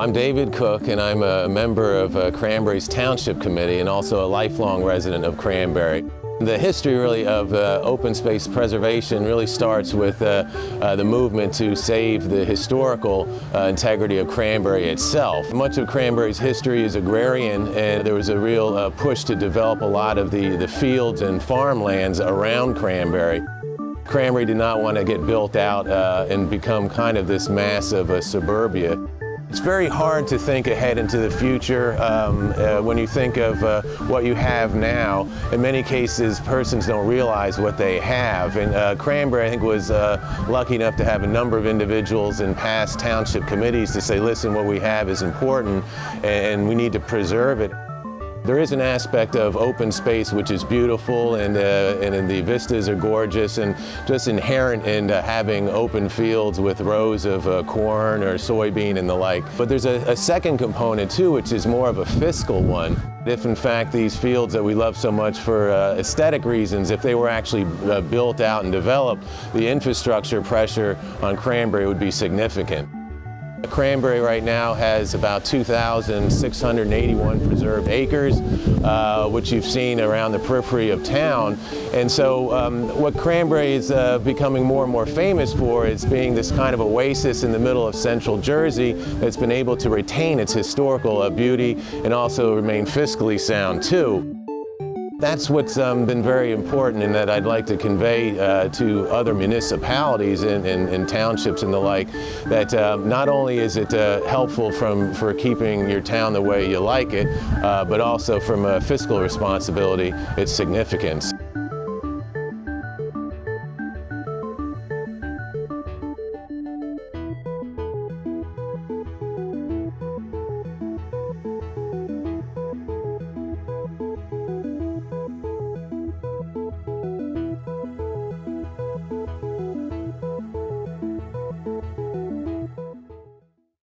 I'm David Cook, and I'm a member of Cranbury's Township Committee and also a lifelong resident of Cranbury. The history really of open space preservation really starts with the movement to save the historical integrity of Cranbury itself. Much of Cranbury's history is agrarian, and there was a real push to develop a lot of the fields and farmlands around Cranbury. Cranbury did not want to get built out and become kind of this mass of suburbia. It's very hard to think ahead into the future when you think of what you have now. In many cases, persons don't realize what they have. And Cranbury, I think, was lucky enough to have a number of individuals in past township committees to say, listen, what we have is important and we need to preserve it. There is an aspect of open space which is beautiful, and the vistas are gorgeous, and just inherent in having open fields with rows of corn or soybean and the like. But there's a second component too, which is more of a fiscal one. If in fact these fields that we love so much for aesthetic reasons, if they were actually built out and developed, the infrastructure pressure on Cranbury would be significant. Cranbury right now has about 2,681 preserved acres, which you've seen around the periphery of town. And so what Cranbury is becoming more and more famous for is being this kind of oasis in the middle of central Jersey that's been able to retain its historical beauty and also remain fiscally sound too. That's what's been very important, and that I'd like to convey to other municipalities and townships and the like, that not only is it helpful for keeping your town the way you like it, but also from a fiscal responsibility, its significance.